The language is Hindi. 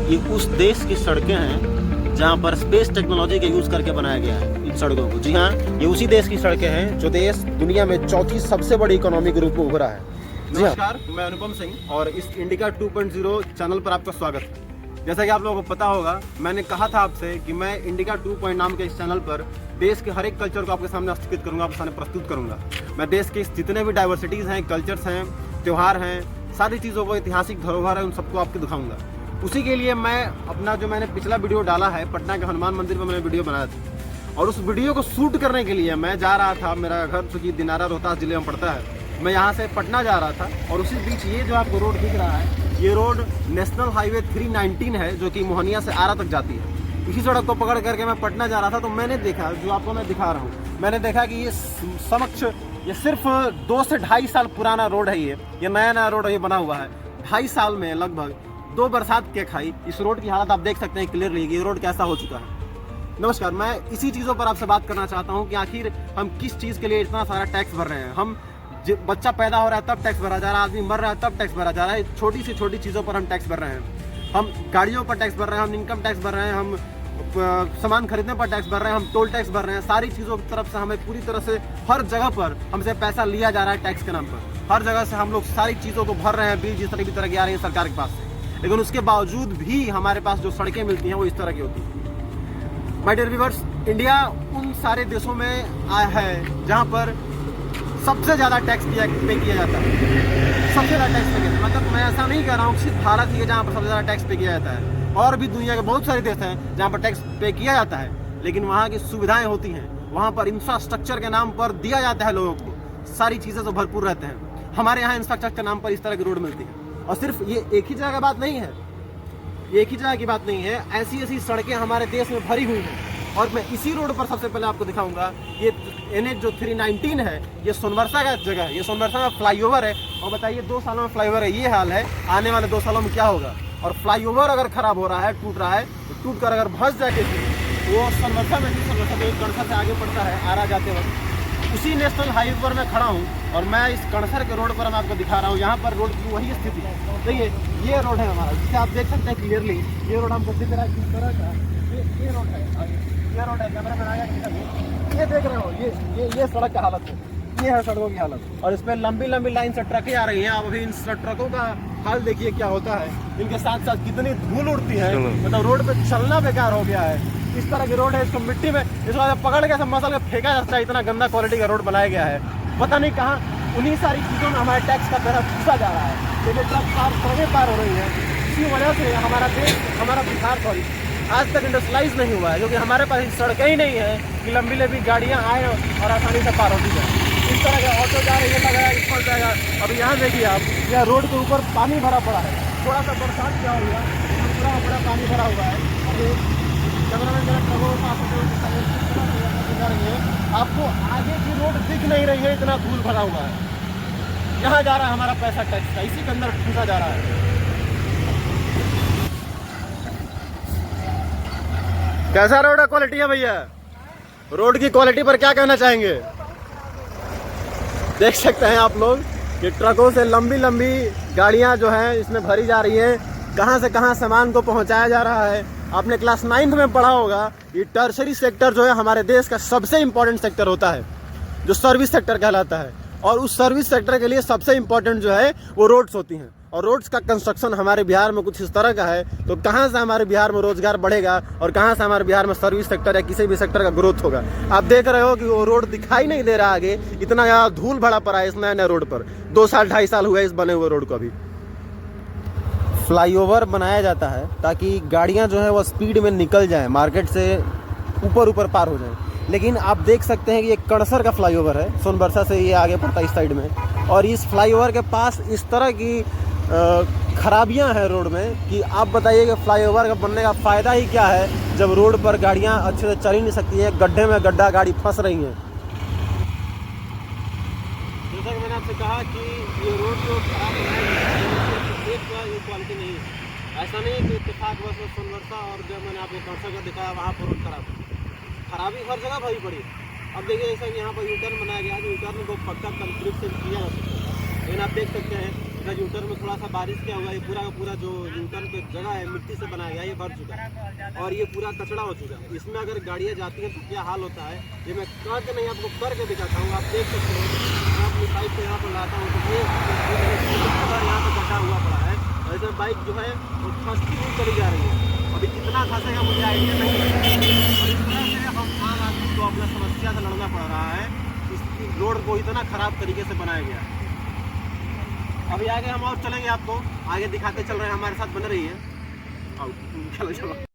ये उस देश की सड़कें हैं जहाँ पर स्पेस टेक्नोलॉजी का यूज़ करके बनाया गया है इन सड़कों को। जी हाँ, ये उसी देश की सड़कें हैं जो देश दुनिया में चौथी सबसे बड़ी इकोनॉमी के रूप में उभरा है। नमस्कार, मैं अनुपम सिंह और इस इंडिका 2.0 चैनल पर आपका स्वागत है। जैसा कि आप लोगों को पता होगा, मैंने कहा था आपसे कि मैं इंडिका 2 नाम के इस चैनल पर देश के हर एक कल्चर को आपके सामने स्थापित करूंगा, आपके सामने प्रस्तुत करूंगा। मैं देश के जितने भी डाइवर्सिटीज़ हैं, कल्चर्स हैं, त्यौहार हैं, सारी चीज़ों को, ऐतिहासिक धरोहर है, उन सबको आपको दिखाऊंगा। उसी के लिए मैं अपना जो मैंने पिछला वीडियो डाला है, पटना के हनुमान मंदिर पर मैंने वीडियो बनाया था, और उस वीडियो को शूट करने के लिए मैं जा रहा था। मेरा घर चूँकि दिनारा रोहतास जिले में पड़ता है, मैं यहाँ से पटना जा रहा था। और उसी बीच ये जो आपको रोड दिख रहा है, ये रोड नेशनल हाईवे 319 है, जो कि मोहनिया से आरा तक जाती है। इसी सड़क को पकड़ करके मैं पटना जा रहा था, तो मैंने देखा, जो आपको मैं दिखा रहा हूँ, मैंने देखा कि ये समक्ष ये सिर्फ 2 से 2.5 साल पुराना रोड है। ये नया रोड ये बना हुआ है। 2.5 साल में लगभग 2 बरसात के खाई इस रोड की हालत आप देख सकते हैं क्लियरली कि ये रोड कैसा हो चुका है। नमस्कार, मैं इसी चीज़ों पर आपसे बात करना चाहता हूँ कि आखिर हम किस चीज़ के लिए इतना सारा टैक्स भर रहे हैं। हम बच्चा पैदा हो रहा है तब टैक्स भरा जा रहा है, आदमी मर रहा है तब टैक्स भरा जा रहा है। छोटी से छोटी चीज़ों पर हम टैक्स भर रहे हैं। हम गाड़ियों पर टैक्स भर रहे हैं, हम इनकम टैक्स भर रहे हैं, हम सामान खरीदने पर टैक्स भर रहे हैं, हम टोल टैक्स भर रहे हैं। सारी चीज़ों की तरफ से हमें पूरी तरह से हर जगह पर हमसे पैसा लिया जा रहा है टैक्स के नाम पर। हर जगह से हम लोग सारी चीज़ों को भर रहे हैं, बिल जिस तरह की तरह की आ रही है सरकार के पास से। लेकिन उसके बावजूद भी हमारे पास जो सड़कें मिलती हैं वो इस तरह की होती हैं। माय डियर व्यूअर्स, इंडिया उन सारे देशों में आया है जहाँ पर सबसे ज़्यादा टैक्स पे किया जाता है। सबसे ज़्यादा टैक्स पे किया, मतलब मैं ऐसा नहीं कह रहा हूँ कि सिर्फ भारत ही है जहाँ पर सबसे ज़्यादा टैक्स पे किया जाता है। और भी दुनिया के बहुत सारे देश हैं जहाँ पर टैक्स पे किया जाता है, लेकिन वहाँ की सुविधाएं होती हैं, वहाँ पर इंफ्रास्ट्रक्चर के नाम पर दिया जाता है लोगों को, सारी चीज़ें तो भरपूर रहते हैं। हमारे यहाँ इंफ्रास्ट्रक्चर के नाम पर इस तरह की रोड मिलती है। और सिर्फ ये एक ही जगह की बात नहीं है, ये एक ही जगह की बात नहीं है, ऐसी ऐसी सड़कें हमारे देश में भरी हुई हैं। और मैं इसी रोड पर सबसे पहले आपको दिखाऊंगा, ये NH जो 319 है, ये सोनबरसा का जगह है। ये सोनबरसा में फ्लाईओवर है। और बताइए 2 सालों में फ्लाईओवर है, ये हाल है, आने वाले 2 सालों में क्या होगा। और फ्लाईओवर अगर खराब हो रहा है, टूट रहा है, तो टूट कर अगर भस जाके वो सोनबरसा में, सोनबरसा के कणसर से आगे पड़ता है आरा जाते वक्त, उसी नेशनल हाईवे पर मैं खड़ा हूँ। और मैं इस कणसर के रोड पर मैं आपको दिखा रहा हूँ। यहाँ पर रोड की वही स्थिति है। देखिए, ये रोड है हमारा, जिसे आप देख सकते हैं क्लियरली। ये रोड हमको दिख रहा है किस तरह का, ये रोड है, ये रोड है। कैमरा में आया, ये देख रहे हो, ये सड़क का हालत है, ये है सड़कों की हालत। और इस पर लंबी लंबी लाइन से ट्रकें आ रही हैं। आप अभी इन ट्रकों का हाल देखिए क्या होता है। इनके साथ साथ कितनी धूल उड़ती है, मतलब रोड पे चलना बेकार हो गया है। इस तरह की रोड है, इसको मिट्टी में इसको पकड़ के सब मसल के फेंका जाता है। इतना गंदा क्वालिटी का रोड बनाया गया है, पता नहीं कहाँ। उन्हीं सारी चीज़ों में हमारे टैक्स का पैसा घुसा जा रहा है। देखिए, ट्रक सड़कें पार हो रही हैं। इसी वजह से हमारा देश, हमारा बिहार आज तक इंडस्ट्रियलाइज नहीं हुआ है, क्योंकि हमारे पास सड़कें ही नहीं है कि लंबी लंबी गाड़ियाँ आए और आसानी से पार होती जाए। इस तरह का ऑटो जा रही है, लग रहा है कि फंस जाएगा। अब यहाँ देखिए आप, यह रोड के ऊपर पानी भरा पड़ा है। थोड़ा सा बरसात क्या हो गया, पूरा बड़ा पानी भरा हुआ है। अभी कैमरामैन जरा ट्रकों का आपको आगे की रोड दिख नहीं रही है, इतना धूल भरा हुआ है। यहाँ जा रहा है हमारा पैसा टैक्स का, इसी के अंदर घुसा जा रहा है। कैसा रोड का क्वालिटी है भैया? रोड की क्वालिटी पर क्या कहना चाहेंगे? देख सकते हैं आप लोग कि ट्रकों से लंबी लंबी गाड़ियां जो हैं इसमें भरी जा रही हैं। कहां से कहां सामान को पहुंचाया जा रहा है। आपने क्लास 9th में पढ़ा होगा, ये टर्शरी सेक्टर जो है हमारे देश का सबसे इम्पोर्टेंट सेक्टर होता है, जो सर्विस सेक्टर कहलाता है। और उस सर्विस सेक्टर के लिए सबसे इम्पोर्टेंट जो है वो रोड्स होती हैं। और रोड्स का कंस्ट्रक्शन हमारे बिहार में कुछ इस तरह का है, तो कहाँ से हमारे बिहार में रोजगार बढ़ेगा और कहाँ से हमारे बिहार में सर्विस सेक्टर या किसी भी सेक्टर का ग्रोथ होगा। आप देख रहे हो कि वो रोड दिखाई नहीं दे रहा आगे, इतना ज़्यादा धूल भरा पड़ा है इस नए रोड पर। 2 साल 2.5 साल हुआ है इस बने हुए रोड को। अभी फ्लाईओवर बनाया जाता है ताकि गाड़ियाँ जो है वो स्पीड में निकल जाएँ, मार्केट से ऊपर पार हो जाएँ। लेकिन आप देख सकते हैं कि ये कणसर का फ्लाईओवर है, सोनबरसा से ये आगे पड़ता है इस साइड में। और इस फ्लाईओवर के पास इस तरह की खराबियां हैं रोड में कि आप बताइए कि फ्लाईओवर का बनने का फ़ायदा ही क्या है, जब रोड पर गाड़ियां अच्छे से चल ही नहीं सकती हैं, गड्ढे में गड्ढा गाड़ी फंस रही हैं। जैसा कि मैंने आपसे कहा कि ये रोड जो खराब है, ये क्वालिटी नहीं है। ऐसा नहीं है कि इत्तेफाक बस में सोनबरसा और जब मैंने आपको कणसर का दिखाया वहाँ पर रोड खराबी हर जगह भरी पड़ी। अब देखिए, जैसा कि यहाँ पर यूटर्न बनाया गया है, यूटर्न को पक्का कंक्रीट से किया जा सकता है, लेकिन आप देख सकते हैं इधर यूटर्न में थोड़ा सा बारिश क्या हुआ, ये पूरा का पूरा जो यूटर्न पे जगह है मिट्टी से बनाया गया, ये भर चुका है और ये पूरा कचड़ा हो चुका है। इसमें अगर गाड़ियाँ जाती हैं तो क्या हाल होता है, ये मैं कह के नहीं आपको करके दिखाता हूँ। आप देख सकते हो, मैं अपनी बाइक को यहाँ पर लाता हूँ तो ये यहाँ पर कटा हुआ पड़ा है और इसमें बाइक जो है वो फंसती हुई चली जा रही है। अभी कितना फंसेगा मुझे आइडिया नहीं है। और इस तरह से हम आम आदमी को अपना समस्या से लड़ना पड़ रहा है। इस रोड को इतना ख़राब तरीके से बनाया गया है। अभी आगे हम और चलेंगे, आपको आगे दिखाते चल रहे हैं, हमारे साथ बने रही है। चलो चलो।